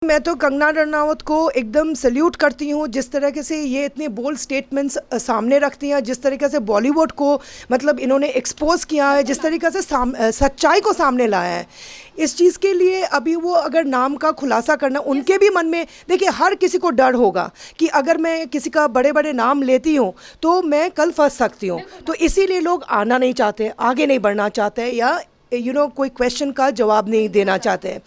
मैं तो कंगना रनावत को एकदम सल्यूट करती हूँ, जिस तरीके से ये इतने बोल्ड स्टेटमेंट्स सामने रखती हैं, जिस तरीके से बॉलीवुड को मतलब इन्होंने एक्सपोज किया है, जिस तरीके से सच्चाई को सामने लाया है। इस चीज़ के लिए अभी वो अगर नाम का खुलासा करना, उनके भी मन में, देखिए हर किसी को डर होगा कि अगर मैं किसी का बड़े बड़े नाम लेती हूँ तो मैं कल फंस सकती हूँ, तो इसीलिए लोग आना नहीं चाहते, आगे नहीं बढ़ना चाहते, या कोई क्वेश्चन का जवाब नहीं देना चाहते।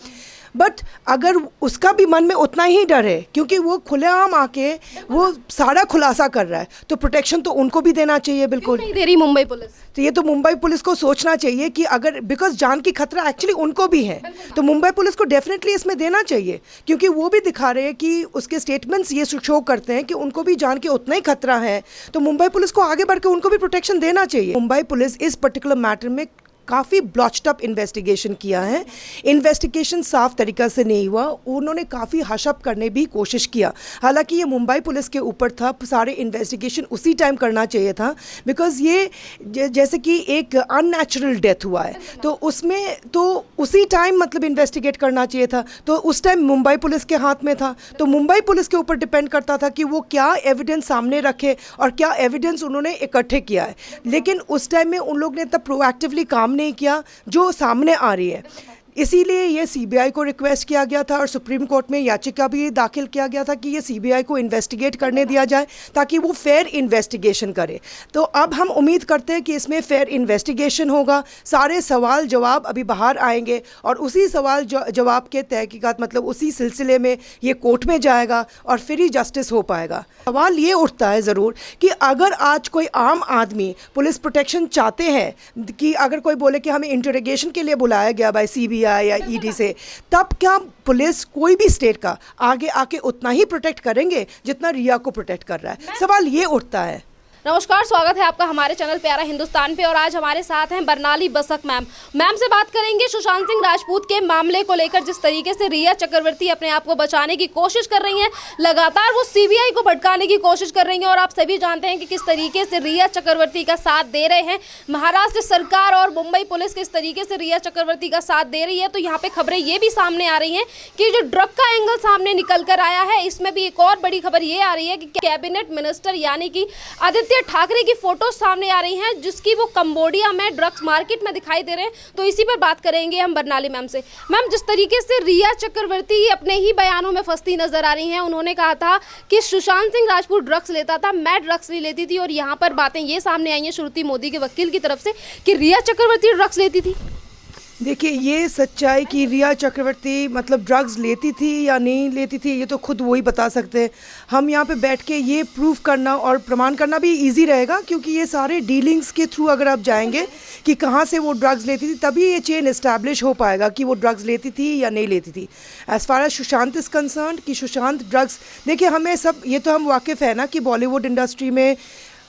बट अगर उसका भी मन में उतना ही डर है, क्योंकि वो खुलेआम आके वो सारा खुलासा कर रहा है, तो प्रोटेक्शन तो उनको भी देना चाहिए। बिल्कुल नहीं दे रही मुंबई पुलिस, तो ये तो मुंबई पुलिस को सोचना चाहिए कि अगर, बिकॉज जान की खतरा एक्चुअली उनको भी है, तो मुंबई पुलिस को डेफिनेटली इसमें देना चाहिए, क्योंकि वो भी दिखा रहे हैं कि उसके स्टेटमेंट्स ये शो करते हैं कि उनको भी जान के उतना ही खतरा है, तो मुंबई पुलिस को आगे बढ़ के उनको भी प्रोटेक्शन देना चाहिए। मुंबई पुलिस इस पर्टिकुलर मैटर में काफ़ी ब्लॉच्ड अप इन्वेस्टिगेशन किया है। इन्वेस्टिगेशन साफ तरीक़ा से नहीं हुआ, उन्होंने काफ़ी हशअप करने भी कोशिश किया। हालांकि ये मुंबई पुलिस के ऊपर था, सारे इन्वेस्टिगेशन उसी टाइम करना चाहिए था, बिकॉज ये जैसे कि एक अननेचुरल डेथ हुआ है, तो उसमें तो उसी टाइम मतलब इन्वेस्टिगेट करना चाहिए था, तो उस टाइम मुंबई पुलिस के हाथ में था, तो मुंबई पुलिस के ऊपर डिपेंड करता था कि वो क्या एविडेंस सामने रखे और क्या एविडेंस उन्होंने इकट्ठे किया है। लेकिन उस टाइम में उन लोग ने तब प्रोएक्टिवली काम नहीं किया जो सामने आ रही है, इसीलिए ये सीबीआई को रिक्वेस्ट किया गया था और सुप्रीम कोर्ट में याचिका भी दाखिल किया गया था कि ये सीबीआई को इन्वेस्टिगेट करने दिया जाए ताकि वो फेयर इन्वेस्टिगेशन करे। तो अब हम उम्मीद करते हैं कि इसमें फेयर इन्वेस्टिगेशन होगा, सारे सवाल जवाब अभी बाहर आएंगे और उसी सवाल जवाब के तहकीकात मतलब उसी सिलसिले में ये कोर्ट में जाएगा और फिर ही जस्टिस हो पाएगा। सवाल ये उठता है ज़रूर कि अगर आज कोई आम आदमी पुलिस प्रोटेक्शन चाहते हैं कि अगर कोई बोले कि हमें इंटरोगेशन के लिए बुलाया गया बाय सीबीआई या ईडी से, तब क्या पुलिस कोई भी स्टेट का आगे आके उतना ही प्रोटेक्ट करेंगे जितना रिया को प्रोटेक्ट कर रहा है? सवाल ये उठता है। नमस्कार, स्वागत है आपका हमारे चैनल प्यारा हिंदुस्तान पे और आज हमारे साथ हैं बरनाली बसक मैम से बात करेंगे सुशांत सिंह राजपूत के मामले को लेकर। जिस तरीके से रिया चक्रवर्ती अपने आप को बचाने की कोशिश कर रही हैं, लगातार वो सीबीआई को भटकाने की कोशिश कर रही हैं और आप सभी जानते हैं कि किस तरीके से रिया चक्रवर्ती का साथ दे रहे हैं महाराष्ट्र सरकार और मुंबई पुलिस, किस तरीके से रिया चक्रवर्ती का साथ दे रही है। तो यहाँ पे खबरें ये भी सामने आ रही हैं कि जो ड्रग का एंगल सामने निकल कर आया है, इसमें भी एक और बड़ी खबर ये आ रही है कि कैबिनेट मिनिस्टर यानी कि आदित्य ठाकरे की फोटो सामने आ रही हैं, जिसकी वो कंबोडिया में ड्रग्स मार्केट में दिखाई दे रहे हैं। तो इसी पर बात करेंगे हम बरनाली मैम से। मैम, जिस तरीके से रिया चक्रवर्ती अपने ही बयानों में फंसती नजर आ रही हैं, उन्होंने कहा था कि सुशांत सिंह राजपूत ड्रग्स लेता था, मैं ड्रग्स नहीं लेती थी, और यहाँ पर बातें ये सामने आई हैं श्रुति मोदी के वकील की तरफ से कि रिया चक्रवर्ती ड्रग्स लेती थी। देखिए, ये सच्चाई कि रिया चक्रवर्ती मतलब ड्रग्स लेती थी या नहीं लेती थी, ये तो खुद वही बता सकते हैं। हम यहाँ पे बैठ के ये प्रूफ करना और प्रमाण करना भी इजी रहेगा, क्योंकि ये सारे डीलिंग्स के थ्रू अगर आप जाएंगे कि कहाँ से वो ड्रग्स लेती थी, तभी ये चेन इस्टेब्लिश हो पाएगा कि वो ड्रग्स लेती थी या नहीं लेती थी। As far as Sushant is concern कि सुशांत ड्रग्स, देखिए हमें सब ये तो हम वाकिफ़ है ना कि बॉलीवुड इंडस्ट्री में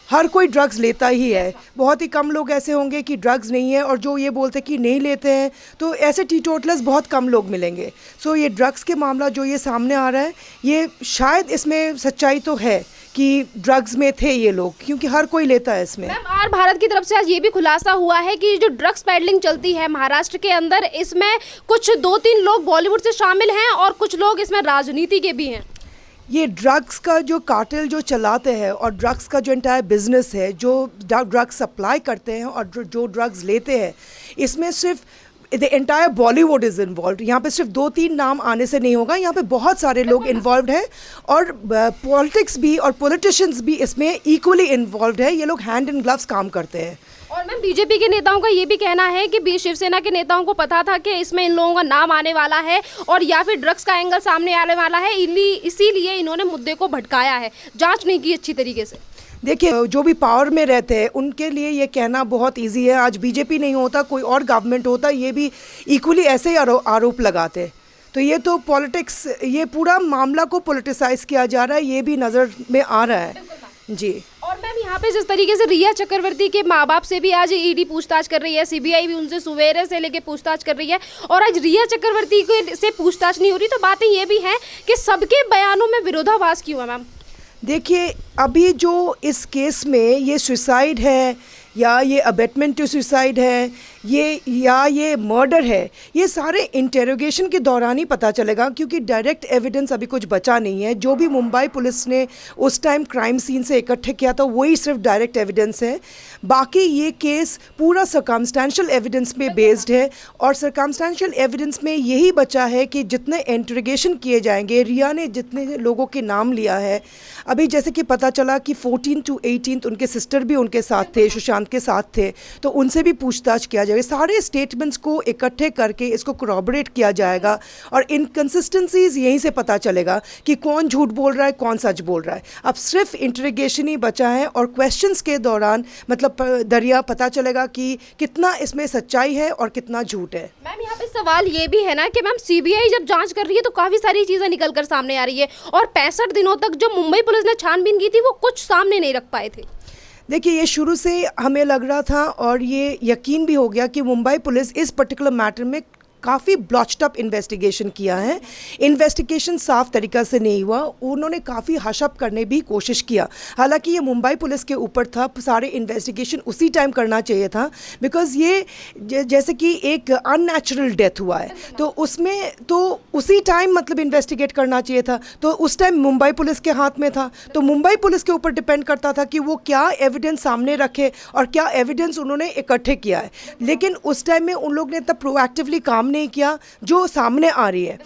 हर कोई ड्रग्स लेता ही है, बहुत ही कम लोग ऐसे होंगे कि ड्रग्स नहीं है, और जो ये बोलते कि नहीं लेते हैं, तो ऐसे टीटोटलर्स बहुत कम लोग मिलेंगे। सो ये ड्रग्स के मामला जो ये सामने आ रहा है, ये शायद इसमें सच्चाई तो है कि ड्रग्स में थे ये लोग, क्योंकि हर कोई लेता है इसमें। मैम, आर भारत की तरफ से आज ये भी खुलासा हुआ है कि जो ड्रग्स पेडलिंग चलती है महाराष्ट्र के अंदर, इसमें कुछ 2-3 लोग बॉलीवुड से शामिल हैं और कुछ लोग इसमें राजनीति के भी हैं। ये ड्रग्स का जो कार्टेल जो चलाते हैं और ड्रग्स का जो एंटायर बिजनेस है, जो ड्रग्स सप्लाई करते हैं और जो ड्रग्स लेते हैं, इसमें सिर्फ the entire Bollywood is involve. यहाँ पे सिर्फ 2-3 नाम आने से नहीं होगा, यहाँ पे बहुत सारे लोग इन्वॉल्व हैं और पॉलिटिक्स भी और पॉलिटिशियंस भी इसमें इक्वली इन्वॉल्व है। ये लोग हैंड इन ग्लव्स काम करते हैं। और मैम, बीजेपी के नेताओं का ये भी कहना है कि शिवसेना के नेताओं को पता था कि इसमें इन लोगों का नाम आने वाला है और या फिर ड्रग्स का एंगल सामने आने वाला है, इसीलिए इन्होंने मुद्दे को भटकाया है, जांच नहीं की अच्छी तरीके से। देखिए, जो भी पावर में रहते हैं उनके लिए ये कहना बहुत इजी है। आज बीजेपी नहीं होता, कोई और गवर्नमेंट होता, ये भी इक्वली ऐसे ही आरोप लगाते। तो ये तो पॉलिटिक्स, ये पूरा मामला को पॉलिटिसाइज किया जा रहा है, ये भी नज़र में आ रहा है जी। और मैम, यहाँ पे जिस तरीके से रिया चक्रवर्ती के माँ बाप से भी आज ईडी पूछताछ कर रही है, सीबीआई भी उनसे सवेरे से लेके पूछताछ कर रही है, और आज रिया चक्रवर्ती से पूछताछ नहीं हो रही, तो बातें ये भी हैं कि सबके बयानों में विरोधाभास क्यों है मैम? देखिए, अभी जो इस केस में ये सुसाइड है या ये अबेटमेंट टू सुसाइड है, ये मर्डर है, ये सारे इंटेरोगेशन के दौरान ही पता चलेगा, क्योंकि डायरेक्ट एविडेंस अभी कुछ बचा नहीं है। जो भी मुंबई पुलिस ने उस टाइम क्राइम सीन से इकट्ठे किया था वही सिर्फ डायरेक्ट एविडेंस है। बाकी ये केस पूरा सर्कमस्टेंशियल एविडेंस पे बेस्ड है, और सर्कमस्टेंशियल एविडेंस में यही बचा है कि जितने इंट्रोगेशन किए जाएंगे, रिया ने जितने लोगों के नाम लिया है, अभी जैसे कि पता चला कि 14 to 18 उनके सिस्टर भी उनके साथ थे, सुशांत के साथ थे, तो उनसे भी पूछताछ किया जाएगा। सारे स्टेटमेंट्स को इकट्ठे करके इसको corroborate किया जाएगा, और इनकन्सिस्टेंसीज यहीं से पता चलेगा कि कौन झूठ बोल रहा है, कौन सच बोल रहा है। अब सिर्फ इंटरोगेशन ही बचा है, और क्वेश्चंस के दौरान मतलब दरिया पता चलेगा कि कितना इसमें सच्चाई है और कितना झूठ है। मैम यहाँ पे सवाल ये भी है ना कि मैम सीबीआई जब जांच कर रही है तो काफ़ी सारी चीज़ें निकल कर सामने आ रही है, और 65 दिनों तक जो मुंबई पुलिस ने छानबीन की थी वो कुछ सामने नहीं रख पाए थे। देखिए, ये शुरू से हमें लग रहा था और ये यकीन भी हो गया कि मुंबई पुलिस इस पर्टिकुलर मैटर में काफ़ी ब्लॉच्ड अप इन्वेस्टिगेशन किया है। इन्वेस्टिगेशन साफ तरीक़ा से नहीं हुआ, उन्होंने काफ़ी हशअप करने भी कोशिश किया। हालांकि ये मुंबई पुलिस के ऊपर था, सारे इन्वेस्टिगेशन उसी टाइम करना चाहिए था, बिकॉज़ ये जैसे कि एक अननेचुरल डेथ हुआ है, तो उसमें तो उसी टाइम मतलब इन्वेस्टिगेट करना चाहिए था। तो उस टाइम मुंबई पुलिस के हाथ में था, तो मुंबई पुलिस के ऊपर डिपेंड करता था कि वो क्या एविडेंस सामने रखे और क्या एविडेंस उन्होंने इकट्ठे किया है। लेकिन उस टाइम में उन लोग ने तब प्रोएक्टिवली काम नहीं किया जो सामने आ रही है।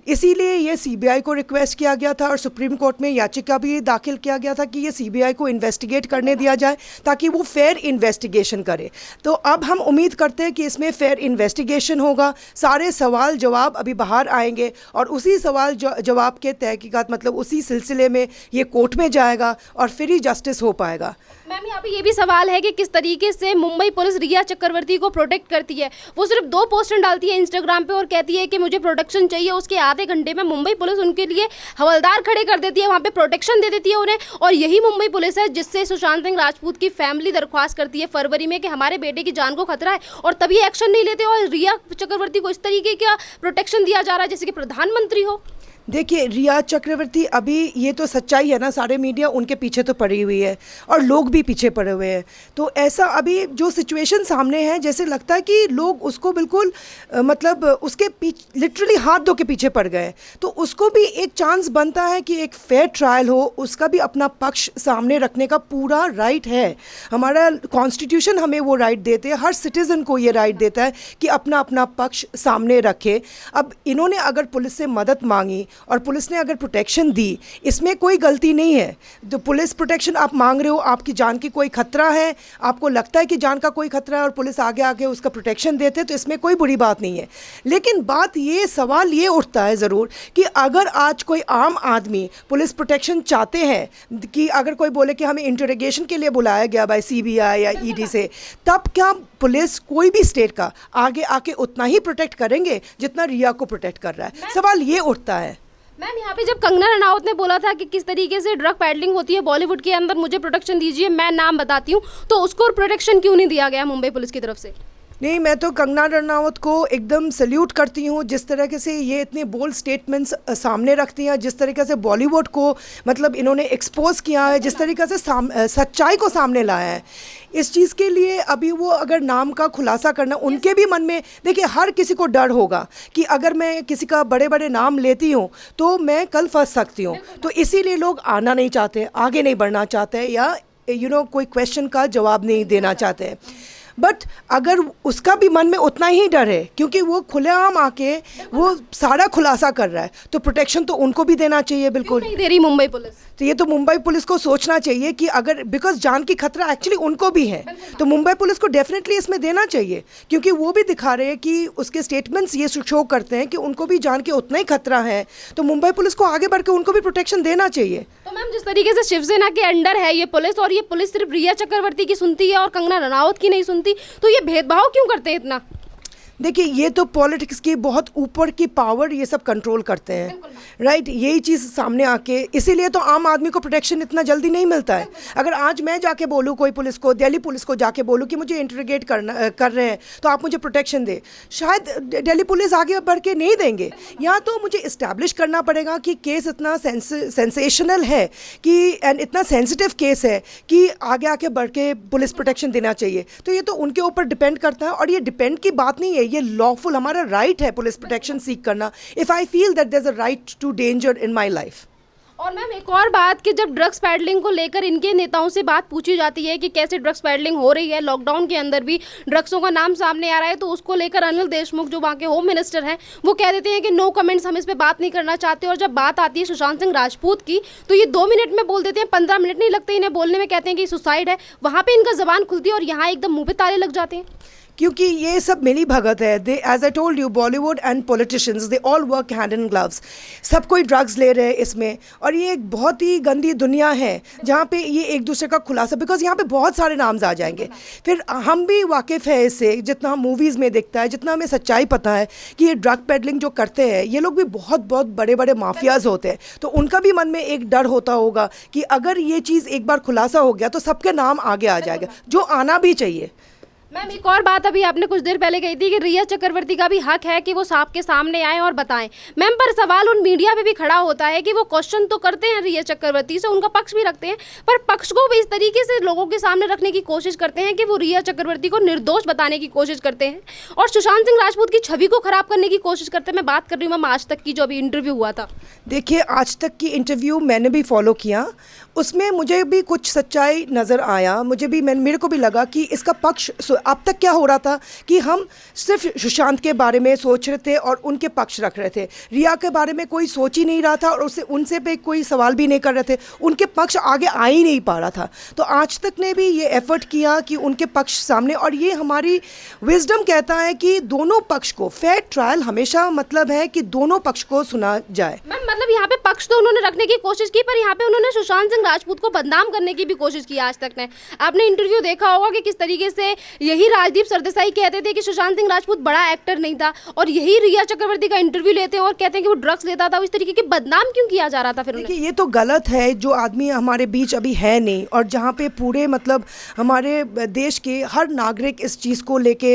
इसीलिए ये सीबीआई को रिक्वेस्ट किया गया था, और सुप्रीम कोर्ट में याचिका भी दाखिल किया गया था कि ये सीबीआई को इन्वेस्टिगेट करने दिया जाए ताकि वो फेयर इन्वेस्टिगेशन करे। तो अब हम उम्मीद करते हैं कि इसमें फेयर इन्वेस्टिगेशन होगा, सारे सवाल जवाब अभी बाहर आएंगे, और उसी सवाल जवाब के तहकीकात मतलब उसी सिलसिले में ये कोर्ट में जाएगा और फिर ही जस्टिस हो पाएगा। मैम यहाँ पे ये भी सवाल है कि किस तरीके से मुंबई पुलिस रिया चक्रवर्ती को प्रोटेक्ट करती है। वो सिर्फ 2 पोस्टर डालती है इंस्टाग्राम पे और कहती है कि मुझे प्रोटेक्शन चाहिए, उसके आधे घंटे में मुंबई पुलिस उनके लिए हवलदार खड़े कर देती है, वहाँ पे प्रोटेक्शन दे देती है उन्हें। और यही मुंबई पुलिस है जिससे सुशांत सिंह राजपूत की फैमिली दरख्वास्त करती है फरवरी में कि हमारे बेटे की जान को खतरा है, और तभी एक्शन नहीं लेते, और रिया चक्रवर्ती को इस तरीके का प्रोटेक्शन दिया जा रहा है जैसे कि प्रधानमंत्री हो। देखिए, रिया चक्रवर्ती, अभी ये तो सच्चाई है ना, सारे मीडिया उनके पीछे तो पड़ी हुई है और लोग भी पीछे पड़े हुए हैं। तो ऐसा अभी जो सिचुएशन सामने है, जैसे लगता है कि लोग उसको बिल्कुल मतलब उसके पीछे लिटरली हाथ धो के पीछे पड़ गए। तो उसको भी एक चांस बनता है कि एक फेयर ट्रायल हो, उसका भी अपना पक्ष सामने रखने का पूरा राइट है। हमारा कॉन्स्टिट्यूशन हमें वो राइट देते हैं, हर सिटीज़न को ये राइट देता है कि अपना अपना पक्ष सामने रखे। अब इन्होंने अगर पुलिस से मदद मांगी और पुलिस ने अगर प्रोटेक्शन दी, इसमें कोई गलती नहीं है। तो पुलिस प्रोटेक्शन आप मांग रहे हो, आपकी जान की कोई खतरा है, आपको लगता है कि जान का कोई खतरा है और पुलिस आगे आके उसका प्रोटेक्शन देते, तो इसमें कोई बुरी बात नहीं है। लेकिन बात ये सवाल ये उठता है ज़रूर कि अगर आज कोई आम आदमी पुलिस प्रोटेक्शन चाहते हैं, कि अगर कोई बोले कि हमें इंटरोगेशन के लिए बुलाया गया बाय सीबीआई या ईडी से, तब क्या पुलिस कोई भी स्टेट का आगे आके उतना ही प्रोटेक्ट करेंगे जितना रिया को प्रोटेक्ट कर रहा है? सवाल ये उठता है। मैम यहाँ पे जब कंगना रनावत ने बोला था कि किस तरीके से ड्रग पैडलिंग होती है बॉलीवुड के अंदर, मुझे प्रोटेक्शन दीजिए, मैं नाम बताती हूँ, तो उसको प्रोटेक्शन क्यों नहीं दिया गया मुंबई पुलिस की तरफ से? नहीं, मैं तो कंगना रनावत को एकदम सल्यूट करती हूँ, जिस तरीके से ये इतने बोल्ड स्टेटमेंट्स सामने रखती हैं, जिस तरीके से बॉलीवुड को मतलब इन्होंने एक्सपोज किया है, जिस तरीके से सच्चाई को सामने लाया है। इस चीज़ के लिए अभी वो अगर नाम का खुलासा करना, उनके भी मन में, देखिए हर किसी को डर होगा कि अगर मैं किसी का बड़े बड़े नाम लेती हूँ तो मैं कल फंस सकती हूँ, तो इसीलिए लोग आना नहीं चाहते, आगे नहीं बढ़ना चाहते, या कोई क्वेश्चन का जवाब नहीं देना चाहते। बट अगर उसका भी मन में उतना ही डर है, क्योंकि वो खुलेआम आके वो सारा खुलासा कर रहा है, तो प्रोटेक्शन तो उनको भी देना चाहिए। बिल्कुल नहीं दे रही मुंबई पुलिस, तो ये तो मुंबई पुलिस को सोचना चाहिए कि अगर, बिकॉज जान की खतरा एक्चुअली उनको भी है, तो मुंबई पुलिस को डेफिनेटली इसमें देना चाहिए, क्योंकि वो भी दिखा रहे हैं कि उसके स्टेटमेंट्स ये शो करते हैं कि उनको भी जान के उतना ही खतरा है, तो मुंबई पुलिस को आगे बढ़ के उनको भी प्रोटेक्शन देना चाहिए। तो मैम जिस तरीके से शिवसेना के अंडर है ये पुलिस, और ये पुलिस सिर्फ रिया चक्रवर्ती की सुनती है और कंगना रनावत की नहीं सुनती, तो ये भेदभाव क्यों करते हैं इतना? देखिए, ये तो पॉलिटिक्स की बहुत ऊपर की पावर ये सब कंट्रोल करते हैं, राइट। यही चीज़ सामने आके, इसीलिए तो आम आदमी को प्रोटेक्शन इतना जल्दी नहीं मिलता है। अगर आज मैं जाके बोलूँ कोई पुलिस को, दिल्ली पुलिस को जाके बोलूँ कि मुझे इंटरोगेट कर रहे हैं तो आप मुझे प्रोटेक्शन दे, शायद दिल्ली पुलिस आगे बढ़ के नहीं देंगे। या तो मुझे इस्टेब्लिश करना पड़ेगा कि केस इतना सेंसेशनल है कि एंड इतना सेंसिटिव केस है कि आगे आके बढ़ के पुलिस प्रोटेक्शन देना चाहिए। तो ये तो उनके ऊपर डिपेंड करता है, और ये डिपेंड की बात नहीं है, ये लॉफुल हमारा राइट है पुलिस प्रोटेक्शन सीख करना, if I feel that there is a right to danger in my life. और मैम एक और बात कि जब ड्रग्स पैडलिंग को लेकर इनके नेताओं से बात पूछी जाती है कि कैसे ड्रग्स पैडलिंग हो रही है, लॉकडाउन के अंदर भी ड्रग्सों का नाम सामने आ रहा है, तो उसको लेकर अनिल देशमुख जो वहाँ के होम मिनिस्टर हैं वो कह देते हैं कि नो कमेंट्स, हम इस पर बात नहीं करना चाहते। और जब बात आती है सुशांत सिंह राजपूत की तो ये 2 मिनट में बोल देते हैं, 15 मिनट नहीं लगते इन्हें बोलने में, कहते हैं कि सुसाइड है। वहाँ पर इनका जबान खुलती है और यहाँ एकदम मुँह पे ताले लग जाते हैं, क्योंकि ये सब मिली भगत है। They, as I told you, Bollywood and politicians they all work hand in gloves. सब कोई ड्रग्स ले रहे हैं इसमें, और ये एक बहुत ही गंदी दुनिया है जहाँ पे ये एक दूसरे का खुलासा, बिकॉज यहाँ पे बहुत सारे नाम्स आ जाएंगे। फिर हम भी वाकिफ़ है इससे, जितना हम मूवीज़ में दिखता है, जितना हमें सच्चाई पता है कि ये ड्रग पेडलिंग जो करते हैं ये लोग भी बहुत बहुत बड़े बड़े माफियाज होते हैं। तो उनका भी मन में एक डर होता होगा कि अगर ये चीज़ एक बार खुलासा हो गया तो सबके नाम आगे आ जाएगा, जो आना भी चाहिए। मैम एक और बात अभी आपने कुछ देर पहले कही थी कि रिया चक्रवर्ती का भी हक है कि वो सबके सामने आए और बताएं। मैम पर सवाल उन मीडिया पे भी खड़ा होता है कि वो क्वेश्चन तो करते हैं रिया चक्रवर्ती से, उनका पक्ष भी रखते हैं, पर पक्ष को भी इस तरीके से लोगों के सामने रखने की कोशिश करते हैं कि वो रिया चक्रवर्ती को निर्दोष बताने की कोशिश करते हैं और सुशांत सिंह राजपूत की छवि को खराब करने की कोशिश करते हैं। मैं बात कर रही हूँ मैम आज तक की जो अभी इंटरव्यू हुआ था। देखिए, आज तक की इंटरव्यू मैंने भी फॉलो किया, उसमें मुझे भी कुछ सच्चाई नज़र आया। मेरे को भी लगा कि इसका पक्ष, अब तक क्या हो रहा था कि हम सिर्फ सुशांत के बारे में सोच रहे थे और उनके पक्ष रख रहे थे, रिया के बारे में कोई सोच ही नहीं रहा था और उनसे पे कोई सवाल भी नहीं कर रहे थे, उनके पक्ष आगे आ ही नहीं पा रहा था। तो आज तक ने भी ये एफर्ट किया कि उनके पक्ष सामने, और ये हमारी विजडम कहता है कि दोनों पक्ष को फेयर ट्रायल हमेशा मतलब है कि दोनों पक्ष को सुना जाए। मैम मतलब यहाँ पे पक्ष तो उन्होंने रखने की कोशिश की, पर यहाँ पे उन्होंने सुशांत सिंह राजपूत को बदनाम करने की भी कोशिश की आज तक ने। आपने इंटरव्यू देखा होगा कि किस तरीके से यही राजदीप सरदेसाई कहते थे कि सुशांत सिंह राजपूत बड़ा एक्टर नहीं था, और यही रिया चक्रवर्ती का इंटरव्यू लेते हैं और कहते हैं कि वो ड्रग्स लेता था। इस तरीके की बदनाम क्यों किया जा रहा था? फिर देखिए, ये तो गलत है। जो आदमी हमारे बीच अभी है नहीं, और जहाँ पे पूरे मतलब हमारे देश के हर नागरिक इस चीज़ को लेके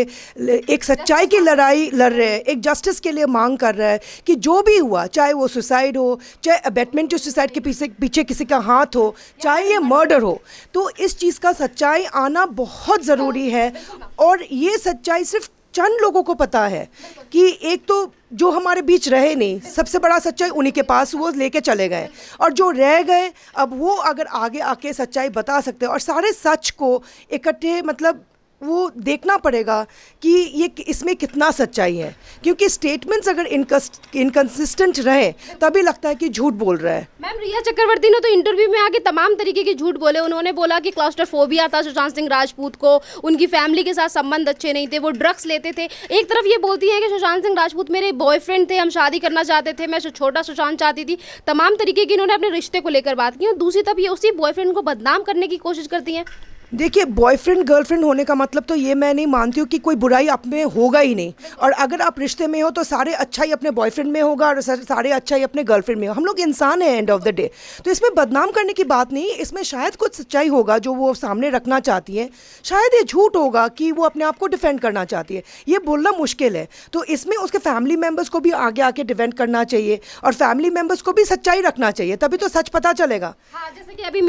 एक सच्चाई की लड़ाई लड़ रहे हैं, एक जस्टिस के लिए मांग कर रहा है कि जो भी हुआ, चाहे वो सुसाइड हो, चाहे अबेटमेंट टू सुसाइड के पीछे किसी का हाथ हो, चाहे ये मर्डर हो, तो इस चीज़ का सच्चाई आना बहुत ज़रूरी है। और ये सच्चाई सिर्फ चंद लोगों को पता है कि एक तो जो हमारे बीच रहे नहीं, सबसे बड़ा सच्चाई उन्हीं के पास, वो लेके चले गए, और जो रह गए अब वो अगर आगे आके सच्चाई बता सकते हैं, और सारे सच को इकट्ठे मतलब वो देखना पड़ेगा कि ये इसमें कितना सच्चाई है, क्योंकि स्टेटमेंट्स अगर इनकंसिस्टेंट रहे तभी लगता है कि झूठ बोल रहा है। मैम रिया चक्रवर्ती ने तो इंटरव्यू में आके तमाम तरीके के झूठ बोले। उन्होंने बोला कि क्लॉस्ट्रोफोबिया था सुशांत सिंह राजपूत को, उनकी फैमिली के साथ संबंध अच्छे नहीं थे, वो ड्रग्स लेते थे। एक तरफ ये बोलती है कि सुशांत सिंह राजपूत मेरे बॉयफ्रेंड थे, हम शादी करना चाहते थे, मैं छोटा सुशांत चाहती थी। तमाम तरीके की इन्होंने अपने रिश्ते को लेकर बात की, और दूसरी तरफ ये उसी बॉयफ्रेंड को बदनाम करने की कोशिश करती हैं। देखिए, बॉयफ्रेंड गर्लफ्रेंड होने का मतलब तो ये मैं नहीं मानती हूँ कि कोई बुराई आप में होगा ही नहीं, और अगर आप रिश्ते में हो तो सारे अच्छा ही अपने बॉयफ्रेंड में होगा और सारे अच्छा ही अपने गर्लफ्रेंड में हो। हम लोग इंसान हैं एंड ऑफ द डे, तो इसमें बदनाम करने की बात नहीं। इसमें शायद कुछ सच्चाई होगा जो वो सामने रखना चाहती है, शायद ये झूठ होगा कि वो अपने आप को डिफेंड करना चाहती है, ये बोलना मुश्किल है। तो इसमें उसके फैमिली मेम्बर्स को भी आगे आके डिफेंड करना चाहिए, और फैमिली मेम्बर्स को भी सच्चाई रखना चाहिए, तभी तो सच पता चलेगा। हाँ, जैसे कि अभी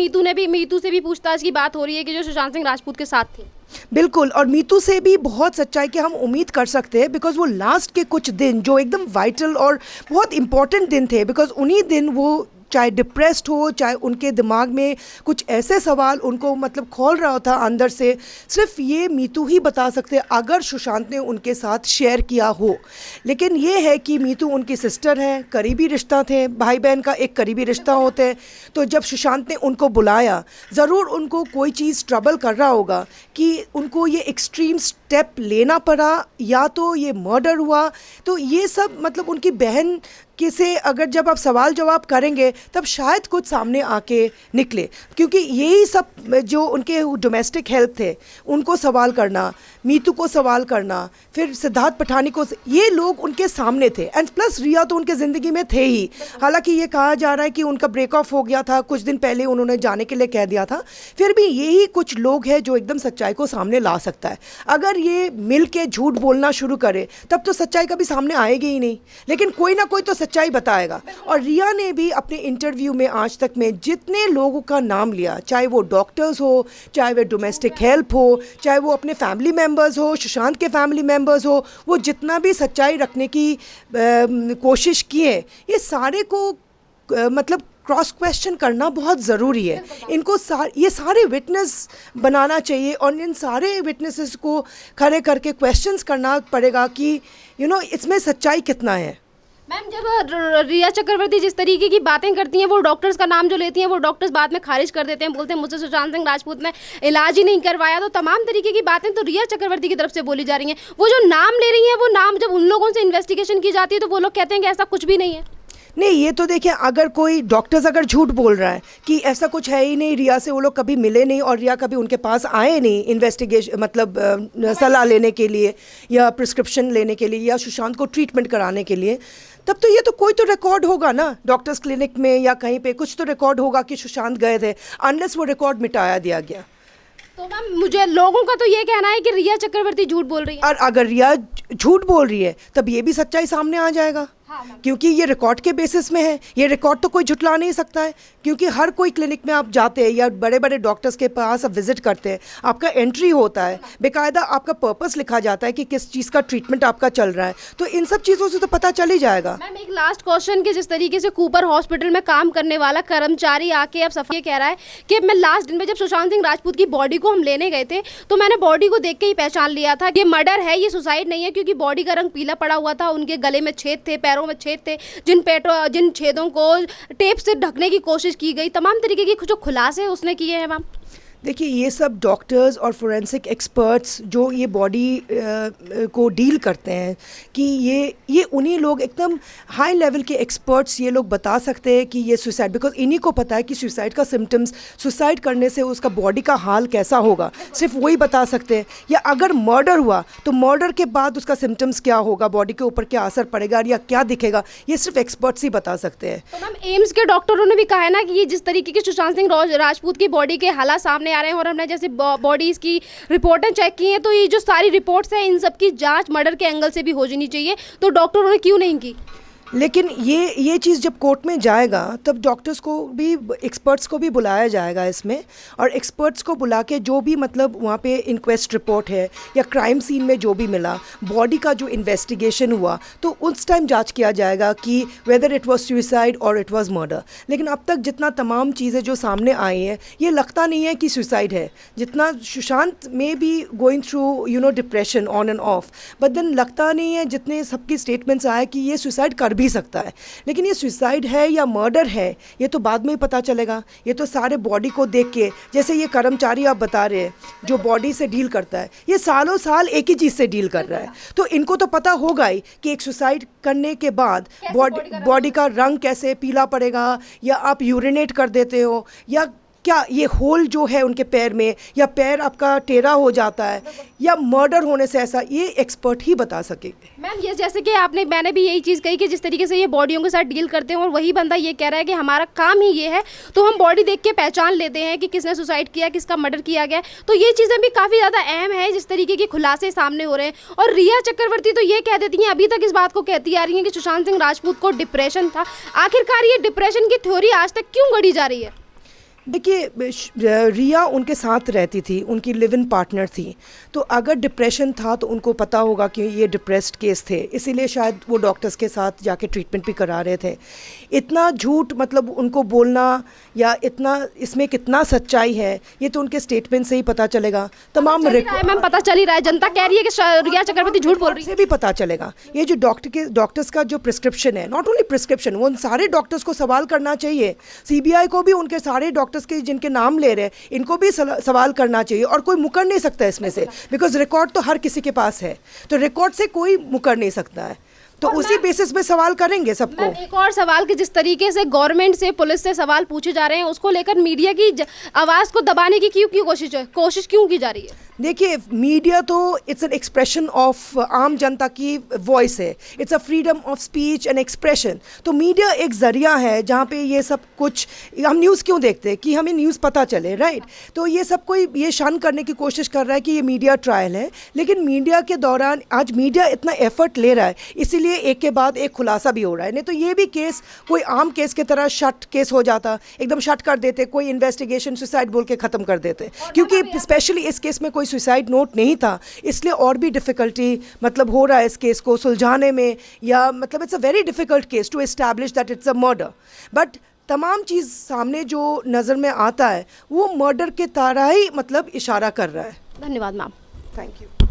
मीतू से भी पूछताछ की बात हो रही है कि जो सुशांत सिंह राजपूत के साथ थी। बिल्कुल, और मीतू से भी बहुत सच्चाई की हम उम्मीद कर सकते हैं, बिकॉज वो लास्ट के कुछ दिन जो एकदम वाइटल और बहुत इंपॉर्टेंट दिन थे, बिकॉज उन्हीं दिन वो चाहे डिप्रेस्ड हो, चाहे उनके दिमाग में कुछ ऐसे सवाल उनको मतलब खोल रहा था अंदर से, सिर्फ ये मीतू ही बता सकते अगर सुशांत ने उनके साथ शेयर किया हो। लेकिन ये है कि मीतू उनकी सिस्टर है, करीबी रिश्ता थे, भाई बहन का एक करीबी रिश्ता होता है। तो जब सुशांत ने उनको बुलाया, ज़रूर उनको कोई चीज़ ट्रबल कर रहा होगा कि उनको ये एक्सट्रीम स्टेप लेना पड़ा, या तो ये मर्डर हुआ। तो ये सब मतलब उनकी बहन किसे अगर जब आप सवाल जवाब करेंगे तब शायद कुछ सामने आके निकले, क्योंकि यही सब जो उनके डोमेस्टिक हेल्प थे उनको सवाल करना, मीतू को सवाल करना, फिर सिद्धार्थ पठानी को, ये लोग उनके सामने थे। एंड प्लस रिया तो उनके ज़िंदगी में थे ही। हालांकि ये कहा जा रहा है कि उनका ब्रेक ऑफ हो गया था, कुछ दिन पहले उन्होंने जाने के लिए कह दिया था, फिर भी यही कुछ लोग हैं जो एकदम सच्चाई को सामने ला सकता है। अगर ये मिल के झूठ बोलना शुरू करे तब तो सच्चाई कभी सामने आएगी ही नहीं, लेकिन कोई ना कोई तो सच्चाई बताएगा। और रिया ने भी अपने इंटरव्यू में आज तक में जितने लोगों का नाम लिया, चाहे वो डॉक्टर्स हो, चाहे वो डोमेस्टिक हेल्प हो, चाहे वो अपने फैमिली मेम्बर्स हो, सुशांत के फैमिली मेम्बर्स हो, वो जितना भी सच्चाई रखने की कोशिश किए, ये सारे को मतलब क्रॉस क्वेश्चन करना बहुत ज़रूरी है। इनको ये सारे विटनेस बनाना चाहिए और इन सारे विटनेसेस को खड़े करके क्वेश्चंस करना पड़ेगा कि इसमें सच्चाई कितना है। मैम, जब रिया चक्रवर्ती जिस तरीके की बातें करती हैं, वो डॉक्टर्स का नाम जो लेती हैं, वो डॉक्टर्स बाद में खारिज कर देते हैं, बोलते हैं मुझसे सुशांत सिंह राजपूत ने इलाज ही नहीं करवाया। तो तमाम तरीके की बातें तो रिया चक्रवर्ती की तरफ से बोली जा रही हैं। वो जो नाम ले रही हैं, वो नाम जब उन लोगों से इन्वेस्टिगेशन की जाती है तो वो लोग कहते हैं कि ऐसा कुछ भी नहीं है। नहीं, ये तो देखिए, अगर कोई डॉक्टर्स अगर झूठ बोल रहा है कि ऐसा कुछ है ही नहीं, रिया से वो लोग कभी मिले नहीं और रिया कभी उनके पास आए नहीं इन्वेस्टिगेशन मतलब सलाह लेने के लिए या प्रिस्क्रिप्शन लेने के लिए या सुशांत को ट्रीटमेंट कराने के लिए, तब तो ये तो कोई तो रिकॉर्ड होगा ना डॉक्टर्स क्लिनिक में या कहीं पे कुछ तो रिकॉर्ड होगा कि सुशांत गए थे, अनलेस वो रिकॉर्ड मिटाया दिया गया। तो मैम, मुझे लोगों का तो ये कहना है कि रिया चक्रवर्ती झूठ बोल रही है। और अगर रिया झूठ बोल रही है तब ये भी सच्चाई सामने आ जाएगा। हाँ, क्योंकि ये रिकॉर्ड के बेसिस में है, ये रिकॉर्ड तो कोई झुटला नहीं सकता है, क्योंकि हर कोई क्लिनिक में आप जाते हैं या बड़े बड़े डॉक्टर्स के पास आप विजिट करते हैं, आपका एंट्री होता है, बेकायदा आपका पर्पस लिखा जाता है कि किस चीज़ का ट्रीटमेंट आपका चल रहा है, तो इन सब चीज़ों से तो पता चल ही जाएगा। मैम, एक लास्ट क्वेश्चन कि जिस तरीके से कूपर हॉस्पिटल में काम करने वाला कर्मचारी आके अब सफाई कह रहा है कि मैं लास्ट दिन में जब सुशांत सिंह राजपूत की बॉडी को हम लेने गए थे तो मैंने बॉडी को देख के ही पहचान लिया था ये मर्डर है, ये सुसाइड नहीं है, क्योंकि बॉडी का रंग पीला पड़ा हुआ था, उनके गले में छेद थे, पैरों में छेद थे, जिन छेदों को टेप से ढकने की कोशिश की गई, तमाम तरीके के जो खुलासे उसने किए हैं। मैम देखिए, ये सब डॉक्टर्स और फोरेंसिक एक्सपर्ट्स जो ये बॉडी को डील करते हैं कि ये उन्हीं लोग एकदम हाई लेवल के एक्सपर्ट्स ये लोग बता सकते हैं कि ये सुसाइड, बिकॉज इन्हीं को पता है कि सुसाइड का सिम्टम्स, सुसाइड करने से उसका बॉडी का हाल कैसा होगा, सिर्फ वही बता सकते हैं। या अगर मर्डर हुआ तो मर्डर के बाद उसका सिम्टम्स क्या होगा, बॉडी के ऊपर क्या असर पड़ेगा या क्या दिखेगा, ये सिर्फ एक्सपर्ट्स ही बता सकते हैं। तो मैम, एम्स के डॉक्टरों ने भी कहा है ना कि ये जिस तरीके की सुशांत सिंह राजपूत की बॉडी के हालात सामने आ रहे हैं और हमने जैसे बॉडीज की रिपोर्टें चेक की हैं, तो ये जो सारी रिपोर्ट्स हैं इन सब की जांच मर्डर के एंगल से भी हो जानी चाहिए, तो डॉक्टरों ने क्यों नहीं की? लेकिन ये चीज़ जब कोर्ट में जाएगा तब डॉक्टर्स को भी, एक्सपर्ट्स को भी बुलाया जाएगा इसमें, और एक्सपर्ट्स को बुला के जो भी मतलब वहाँ पे इंक्वेस्ट रिपोर्ट है या क्राइम सीन में जो भी मिला, बॉडी का जो इन्वेस्टिगेशन हुआ, तो उस टाइम जांच किया जाएगा कि वेदर इट वाज सुसाइड और इट वाज मर्डर। लेकिन अब तक जितना तमाम चीज़ें जो सामने आई हैं, ये लगता नहीं है कि सुसाइड है। जितना सुशांत में भी going through depression on and off, but then लगता नहीं है, जितने सबकी स्टेटमेंट्स आए कि ये सुसाइड कर भी सकता है। लेकिन ये सुसाइड है या मर्डर है ये तो बाद में ही पता चलेगा। ये तो सारे बॉडी को देख के, जैसे ये कर्मचारी आप बता रहे हैं जो बॉडी से डील करता है, ये सालों साल एक ही चीज़ से डील कर रहा है, तो इनको तो पता होगा ही कि एक सुसाइड करने के बाद बॉडी का रंग कैसे पीला पड़ेगा, या आप यूरिनेट कर देते हो, या क्या ये होल जो है उनके पैर में, या पैर आपका टेढ़ा हो जाता है, या मर्डर होने से ऐसा, ये एक्सपर्ट ही बता सकेंगे। मैम, ये जैसे कि मैंने भी यही चीज़ कही कि जिस तरीके से ये बॉडियों के साथ डील करते हैं और वही बंदा ये कह रहा है कि हमारा काम ही ये है, तो हम बॉडी देख के पहचान लेते हैं कि किसने सुसाइड किया, किसका मर्डर किया गया, तो ये चीज़ें भी काफ़ी ज़्यादा अहम है जिस तरीके के खुलासे सामने हो रहे हैं। और रिया चक्रवर्ती तो ये कह देती हैं, अभी तक इस बात को कहती आ रही हैं कि सुशांत सिंह राजपूत को डिप्रेशन था। आखिरकार ये डिप्रेशन की थ्योरी आज तक क्यों गढ़ी जा रही है? देखिए, रिया उनके साथ रहती थी, उनकी लिव इन पार्टनर थी, तो अगर डिप्रेशन था तो उनको पता होगा कि ये डिप्रेस्ड केस थे, इसीलिए शायद वो डॉक्टर्स के साथ जाके ट्रीटमेंट भी करा रहे थे। इतना झूठ मतलब उनको बोलना या इतना इसमें कितना सच्चाई है, ये तो उनके स्टेटमेंट से ही पता चलेगा। तमाम मैम पता चल ही रहा है, जनता कह रही है कि रिया चक्रवर्ती झूठ बोल रही है, से भी पता चलेगा। ये जो डॉक्टर्स का जो प्रिस्क्रिप्शन है, नॉट ओनली प्रिस्क्रिप्शन, वो उन सारे डॉक्टर्स को सवाल करना चाहिए। CBI को भी उनके सारे डॉक्टर्स के जिनके नाम ले रहे हैं, इनको भी सवाल करना चाहिए, और कोई मुकर नहीं सकता इसमें से, बिकॉज रिकॉर्ड तो हर किसी के पास है, तो रिकॉर्ड से कोई मुकर नहीं सकता है। तो उसी बेसिस पे सवाल करेंगे सबको। मैम एक और सवाल कि जिस तरीके से गवर्नमेंट से पुलिस से सवाल पूछे जा रहे हैं उसको लेकर मीडिया की आवाज़ को दबाने की क्यों कोशिश क्यों की जा रही है? देखिए, मीडिया तो इट्स एन एक्सप्रेशन ऑफ आम जनता की वॉइस है, it's a freedom of speech and expression. तो मीडिया एक ज़रिया है जहाँ पे ये सब कुछ, हम न्यूज़ क्यों देखते हैं कि हमें न्यूज़ पता चले, राइट? तो ये सब कोई ये शान करने की कोशिश कर रहा है कि ये मीडिया ट्रायल है, लेकिन मीडिया के दौरान आज मीडिया इतना एफर्ट ले रहा है, इसीलिए एक के बाद एक खुलासा भी हो रहा है। नहीं तो ये भी केस कोई आम केस की तरह शट केस हो जाता, एकदम शट कर देते, कोई इन्वेस्टिगेशन सुसाइड बोल के ख़त्म कर देते, क्योंकि स्पेशली इस केस में कोई सुसाइड नोट नहीं था, इसलिए और भी डिफ़िकल्टी मतलब हो रहा है इस केस को सुलझाने में, या मतलब it's a very difficult case to establish that it's a murder. But तमाम चीज़ सामने जो नज़र में आता है वो मर्डर के तरह ही मतलब इशारा कर रहा है। धन्यवाद मैम। Thank you.